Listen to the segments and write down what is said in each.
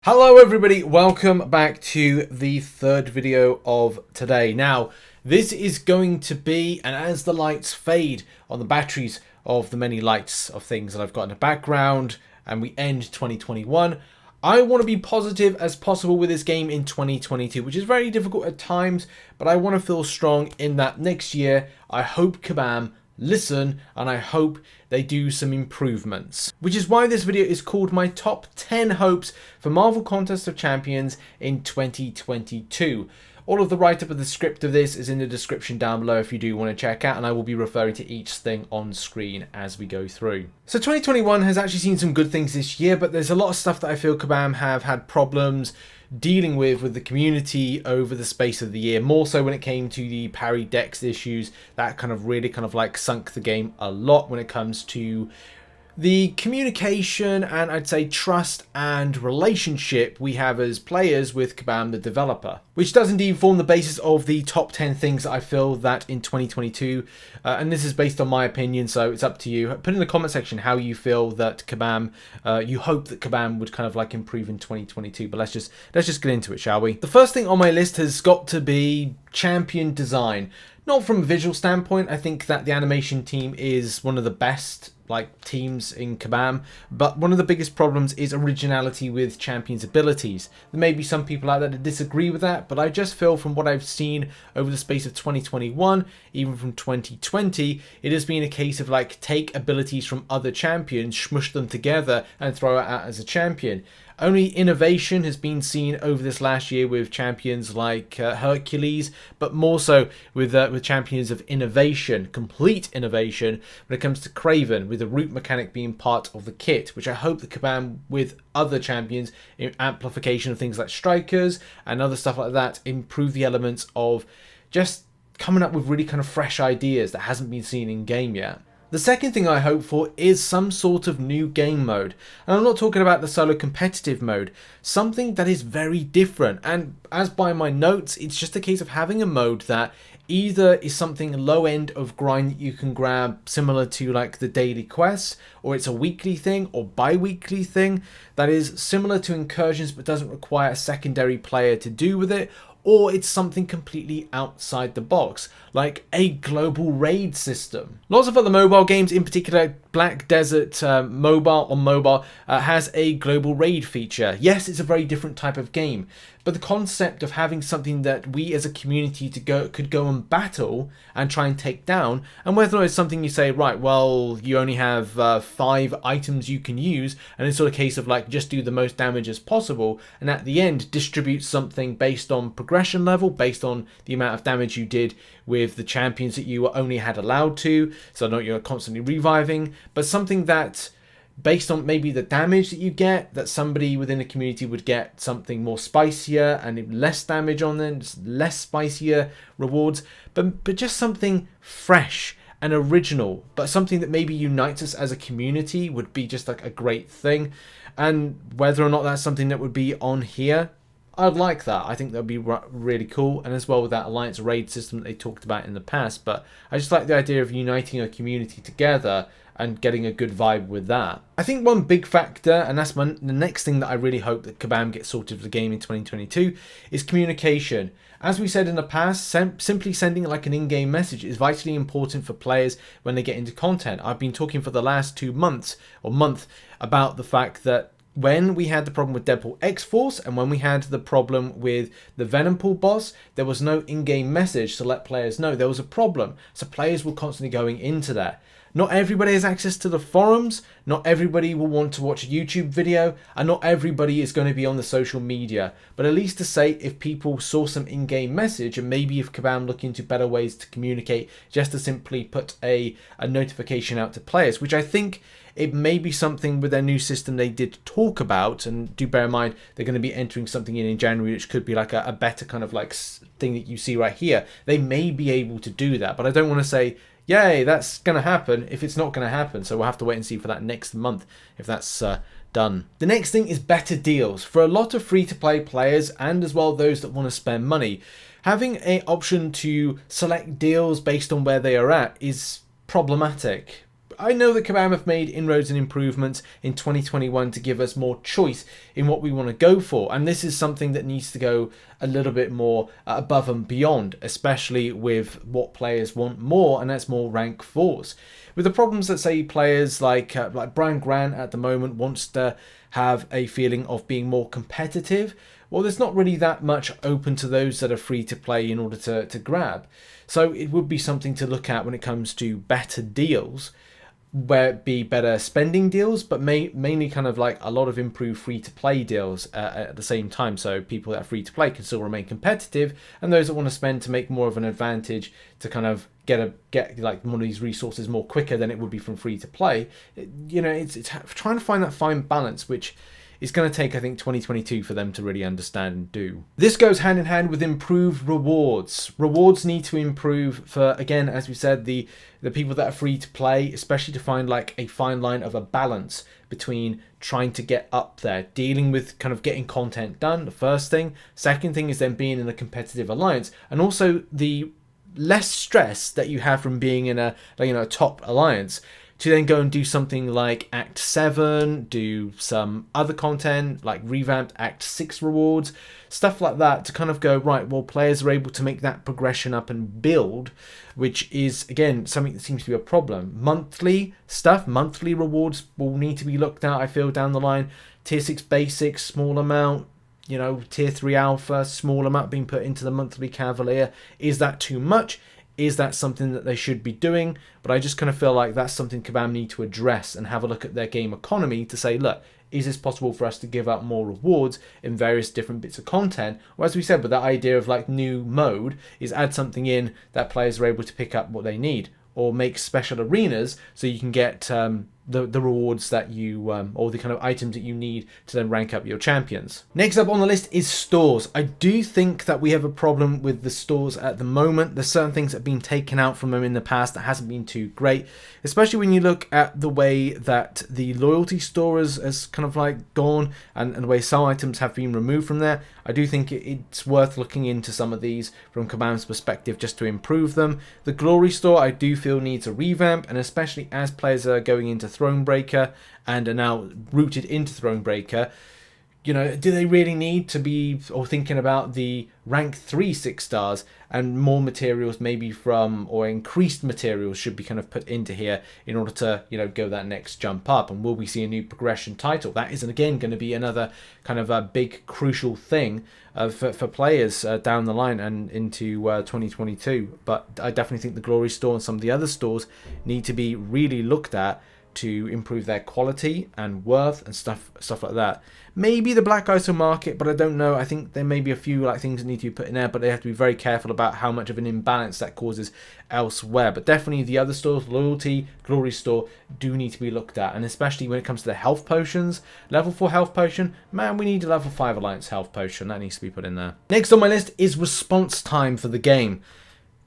Hello everybody, welcome back to the third video of today. Now, this is going to be, and as the lights fade on the batteries of the many lights of things that I've got in the background, and we end 2021, I want to be positive as possible with this game in 2022, which is very difficult at times, but I want to feel strong in that next year. I hope Kabam listen, and I hope they do some improvements. Which is why this video is called my top 10 hopes for Marvel Contest of Champions in 2022. All of the write-up of the script of this is in the description down below if you do want to check out, and I will be referring to each thing on screen as we go through. So 2021 has actually seen some good things this year, but there's a lot of stuff that I feel Kabam have had problems dealing with the community over the space of the year, more so when it came to the parry dex issues. That really like sunk the game a lot when it comes to the communication and I'd say trust and relationship we have as players with Kabam the developer, which does indeed form the basis of the top 10 things that I feel that in 2022, and this is based on my opinion, so it's up to you. Put in the comment section how you feel that Kabam, you hope that Kabam would improve in 2022, but let's just get into it, shall we? The first thing on my list has got to be champion design. Not from a visual standpoint, I think that the animation team is one of the best teams in Kabam, but one of the biggest problems is originality with champions' abilities. There may be some people out there that disagree with that, but I just feel from what I've seen over the space of 2021, even from 2020, it has been a case of take abilities from other champions, smush them together and throw it out as a champion. Only innovation has been seen over this last year with champions like Hercules, but more so with champions of innovation, complete innovation, when it comes to Craven, with the root mechanic being part of the kit, which I hope that Kabam with other champions, in amplification of things like strikers and other stuff like that, improve the elements of just coming up with really fresh ideas that hasn't been seen in game yet. The second thing I hope for is some sort of new game mode. And I'm not talking about the solo competitive mode, something that is very different. And as by my notes, it's just a case of having a mode that either is something low end of grind that you can grab similar to the daily quests, or it's a weekly thing or bi-weekly thing that is similar to Incursions but doesn't require a secondary player to do with it, or it's something completely outside the box, like a global raid system. Lots of other mobile games, in particular Black Desert Mobile has a global raid feature. Yes, it's a very different type of game, but the concept of having something that we as a community could go and battle and try and take down, and whether or not it's something you say, right, well, you only have 5 items you can use, and it's a case of just do the most damage as possible, and at the end distribute something based on progression level, based on the amount of damage you did with the champions that you only had allowed to, so not you're constantly reviving, but something that based on maybe the damage that you get, that somebody within the community would get something more spicier and less damage on them, just less spicier rewards, but just something fresh and original, but something that maybe unites us as a community would be just a great thing. And whether or not that's something that would be on here, I'd like that. I think that would be really cool, and as well with that Alliance raid system that they talked about in the past. But I just like the idea of uniting a community together and getting a good vibe with that. I think one big factor, and that's the next thing that I really hope that Kabam gets sorted for the game in 2022, is communication. As we said in the past, simply sending an in-game message is vitally important for players when they get into content. I've been talking for the last 2 months or month about the fact that when we had the problem with Deadpool X-Force and when we had the problem with the Venompool boss, there was no in-game message to let players know there was a problem. So players were constantly going into that. Not everybody has access to the forums, not everybody will want to watch a YouTube video, and not everybody is going to be on the social media. But at least to say, if people saw some in-game message, and maybe if Kabam look into better ways to communicate, just to simply put a notification out to players, which I think it may be something with their new system they did talk about, and do bear in mind they're going to be entering something in January, which could be a better thing that you see right here. They may be able to do that, but I don't want to say, yay, that's going to happen if it's not going to happen. So we'll have to wait and see for that next month if that's done. The next thing is better deals. For a lot of free-to-play players, and as well those that want to spend money, having an option to select deals based on where they are at is problematic. I know that Kabam have made inroads and improvements in 2021 to give us more choice in what we want to go for. And this is something that needs to go a little bit more above and beyond, especially with what players want more, and that's more rank 4s. With the problems that, say, players like Brian Grant at the moment wants to have a feeling of being more competitive, well, there's not really that much open to those that are free to play in order to grab. So it would be something to look at when it comes to better deals, where it be better spending deals, but mainly kind of like a lot of improved free-to-play deals at the same time, so people that are free-to-play can still remain competitive, and those that want to spend to make more of an advantage to kind of get like one of these resources more quicker than it would be from free-to-play. You know, it's trying to find that fine balance, which it's going to take, I think, 2022 for them to really understand and do. This goes hand in hand with improved rewards. Rewards need to improve for, again, as we said, the people that are free to play, especially to find like a fine line of a balance between trying to get up there, dealing with kind of getting content done, the first thing. Second thing is then being in a competitive alliance, and also the less stress that you have from being in a, like, you know, a top alliance, to then go and do something like Act 7, do some other content, like revamped Act 6 rewards, stuff like that, to kind of go, right, well, players are able to make that progression up and build, which is, again, something that seems to be a problem. Monthly stuff, monthly rewards will need to be looked at, I feel, down the line. Tier 6 basic, small amount, you know, Tier 3 alpha, small amount being put into the monthly Cavalier. Is that too much? Is that something that they should be doing? But I just kind of feel like that's something Kabam need to address and have a look at their game economy to say, look, is this possible for us to give out more rewards in various different bits of content? Or as we said, with that idea of like new mode, is add something in that players are able to pick up what they need, or make special arenas so you can get the rewards that you, or the kind of items that you need to then rank up your champions. Next up on the list is stores. I do think that we have a problem with the stores at the moment. There's certain things that have been taken out from them in the past that hasn't been too great, especially when you look at the way that the loyalty store has kind of like gone, and the way some items have been removed from there. I do think it's worth looking into some of these from Kabam's perspective just to improve them. The glory store I do feel needs a revamp, and especially as players are going into Thronebreaker and are now rooted into Thronebreaker, you know, do they really need to be or thinking about the rank 3 6 stars, and more materials maybe from, or increased materials should be kind of put into here in order to, you know, go that next jump up? And will we see a new progression title? That is again going to be another kind of a big crucial thing for players down the line and into 2022. But I definitely think the glory store and some of the other stores need to be really looked at to improve their quality and worth and stuff like that. Maybe the black item market, but I don't know. I think there may be a few like things that need to be put in there, but they have to be very careful about how much of an imbalance that causes elsewhere. But definitely the other stores, loyalty, glory store, do need to be looked at, and especially when it comes to the health potions. Level 4 health potion, man, we need a level 5 alliance health potion. That needs to be put in there. Next on my list is response time for the game.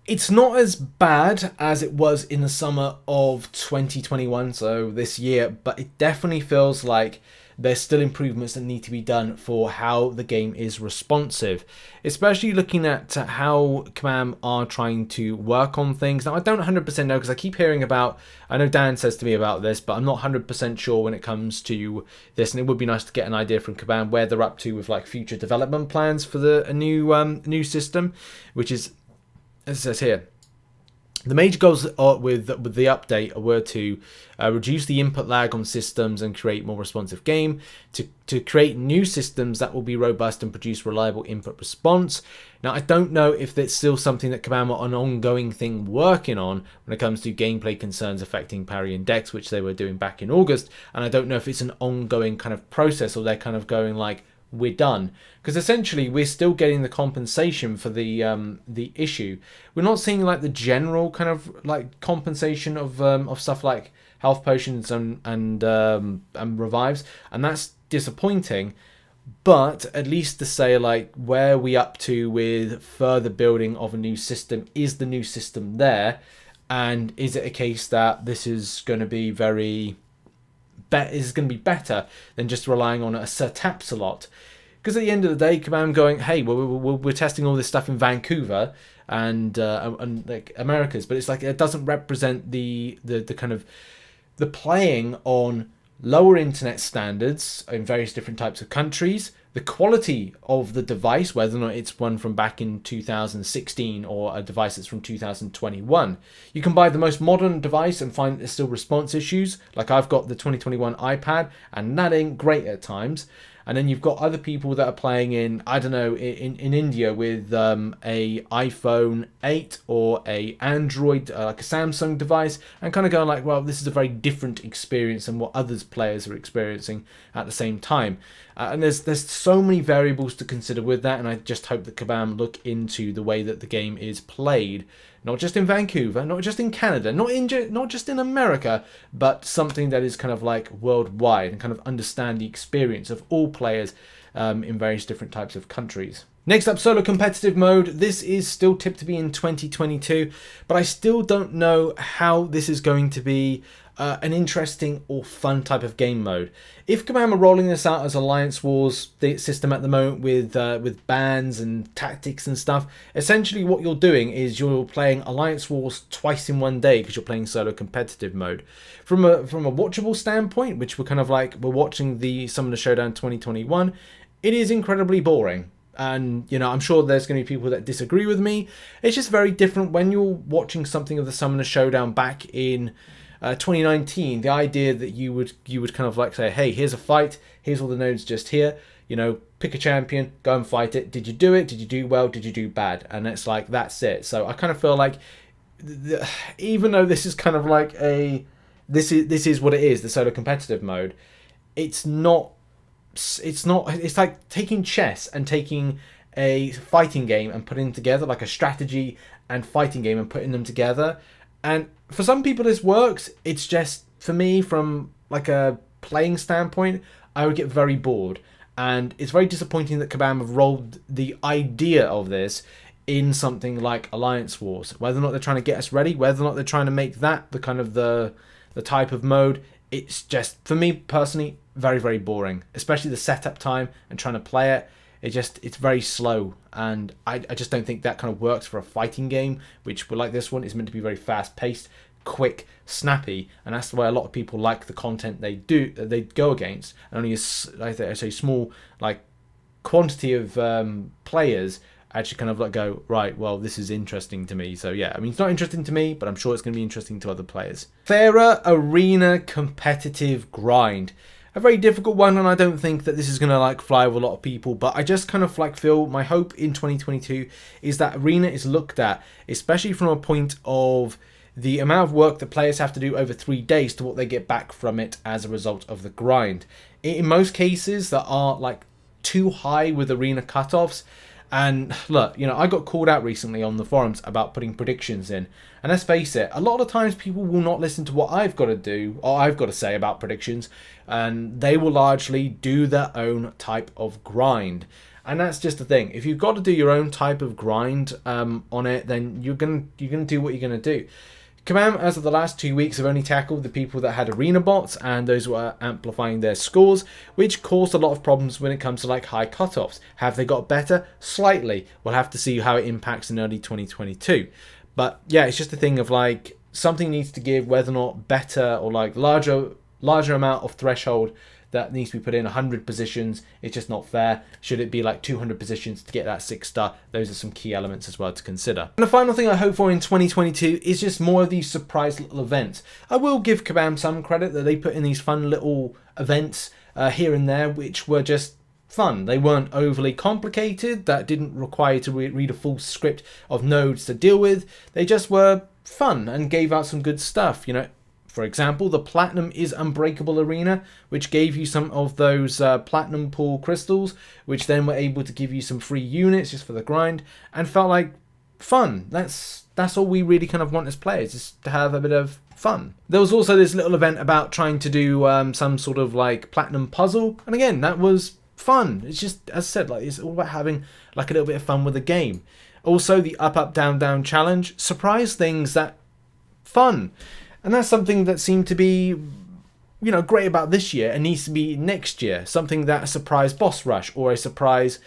It's not as bad as it was in the summer of 2021, so this year, but it definitely feels like there's still improvements that need to be done for how the game is responsive, especially looking at how Kabam are trying to work on things. Now, I don't 100% know, because I keep hearing about, I know Dan says to me about this, but I'm not 100% sure when it comes to this, and it would be nice to get an idea from Kabam where they're up to with like future development plans for a new system, which is, as it says here, the major goals with the update were to reduce the input lag on systems and create more responsive game, to create new systems that will be robust and produce reliable input response. Now, I don't know if that's still something that Kabam are an ongoing thing working on when it comes to gameplay concerns affecting parry and dex, which they were doing back in August, and I don't know if it's an ongoing kind of process, or they're kind of going like, we're done, because essentially we're still getting the compensation for the issue. We're not seeing like the general kind of like compensation of stuff like health potions and revives, and that's disappointing. But at least to say like, where are we up to with further building of a new system? Is the new system there, and is it a case that this is going to be is going to be better than just relying on a Sir Taps a lot? Because at the end of the day, Kabam going, hey, we're testing all this stuff in Vancouver and like Americas, but it's like it doesn't represent the kind of the playing on lower internet standards in various different types of countries, the quality of the device, whether or not it's one from back in 2016 or a device that's from 2021. You can buy the most modern device and find there's still response issues. Like I've got the 2021 iPad and that ain't great at times. And then you've got other people that are playing in, I don't know, in India with a iPhone 8 or a Android, like a Samsung device, and kind of going like, well, this is a very different experience than what others players are experiencing at the same time. And there's so many variables to consider with that, and I just hope that Kabam look into the way that the game is played. Not just in Vancouver, not just in Canada, not just in America, but something that is kind of like worldwide and kind of understand the experience of all players in various different types of countries. Next up, solo competitive mode. This is still tipped to be in 2022, but I still don't know how this is going to be an interesting or fun type of game mode. If Kabam are rolling this out as Alliance Wars system at the moment with bans and tactics and stuff, essentially what you're doing is you're playing Alliance Wars twice in one day because you're playing solo competitive mode. From a watchable standpoint, which we're kind of like, we're watching the Summoner Showdown 2021, it is incredibly boring. And, you know, I'm sure there's going to be people that disagree with me. It's just very different when you're watching something of the Summoner Showdown back in 2019. The idea that you would kind of like say, hey, here's a fight, here's all the nodes just here, you know, pick a champion, go and fight it. Did you do it? Did you do well? Did you do bad? And it's like, that's it. So I kind of feel like, even though this is kind of like this is what it is, the solo competitive mode, it's like taking chess and taking a fighting game and putting them together, like a strategy and fighting game and putting them together. And for some people this works. It's just, for me, from like a playing standpoint, I would get very bored. And it's very disappointing that Kabam have rolled the idea of this in something like Alliance Wars. Whether or not they're trying to get us ready, whether or not they're trying to make that the kind of the type of mode, it's just, for me personally, very, very boring. Especially the setup time and trying to play it. It's very slow, and I just don't think that kind of works for a fighting game, which, like this one, is meant to be very fast paced, quick, snappy, and that's the way a lot of people like the content they go against. And only a small like quantity of players actually kind of like go, right, well, this is interesting to me. So yeah, I mean, it's not interesting to me, but I'm sure it's going to be interesting to other players. Fairer Arena competitive grind. A very difficult one, and I don't think that this is going to like fly with a lot of people, but I just kind of like feel my hope in 2022 is that Arena is looked at, especially from a point of the amount of work that players have to do over 3 days to what they get back from it as a result of the grind. In most cases that are like too high with Arena cutoffs. And look, you know, I got called out recently on the forums about putting predictions in. And let's face it, a lot of times people will not listen to what I've got to do or I've got to say about predictions. And they will largely do their own type of grind. And that's just the thing. If you've got to do your own type of grind on it, then you're gonna do what you're going to do. Kabam, as of the last 2 weeks, have only tackled the people that had arena bots and those who are amplifying their scores, which caused a lot of problems when it comes to like high cutoffs. Have they got better? Slightly. We'll have to see how it impacts in early 2022. But yeah, it's just a thing of like something needs to give, whether or not better or like larger amount of threshold that needs to be put in. 100 positions, it's just not fair. Should it be like 200 positions to get that 6-star? Those are some key elements as well to consider. And the final thing I hope for in 2022 is just more of these surprise little events. I will give Kabam some credit that they put in these fun little events here and there, which were just fun. They weren't overly complicated, that didn't require you to read a full script of nodes to deal with. They just were fun and gave out some good stuff, you know. For example, the Platinum is Unbreakable Arena, which gave you some of those Platinum Pool crystals, which then were able to give you some free units just for the grind, and felt like fun. That's all we really kind of want as players, is to have a bit of fun. There was also this little event about trying to do some sort of like Platinum puzzle, and again, that was fun. It's just, as I said, like it's all about having like a little bit of fun with the game. Also, the Up Up Down Down challenge, surprise things that fun. And that's something that seemed to be, you know, great about this year and needs to be next year. Something that a surprise boss rush or a surprise,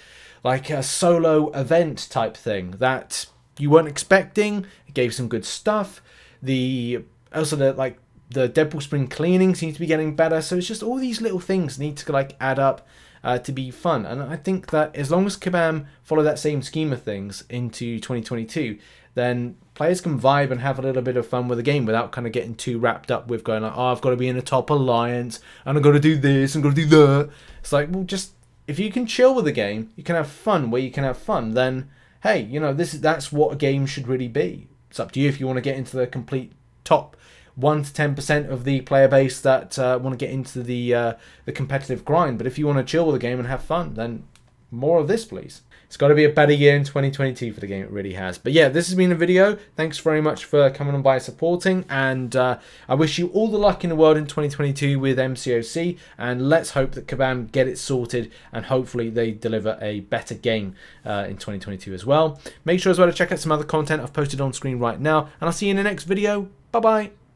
like a solo event type thing that you weren't expecting. It gave some good stuff. Also the like The Deadpool spring cleaning seems to be getting better. So it's just all these little things need to like add up to be fun. And I think that as long as Kabam follow that same scheme of things into 2022, then players can vibe and have a little bit of fun with the game without kind of getting too wrapped up with going like, oh, I've got to be in a top alliance and I've got to do this and I've got to do that. It's like, well, just if you can chill with the game, you can have fun where you can have fun, then hey, you know, that's what a game should really be. It's up to you if you want to get into the complete top 1 to 10% of the player base that want to get into the competitive grind. But if you want to chill with the game and have fun, then more of this, please. It's got to be a better year in 2022 for the game. It really has. But yeah, this has been a video. Thanks very much for coming on by supporting. And I wish you all the luck in the world in 2022 with MCOC. And let's hope that Kabam get it sorted. And hopefully they deliver a better game in 2022 as well. Make sure as well to check out some other content I've posted on screen right now. And I'll see you in the next video. Bye-bye.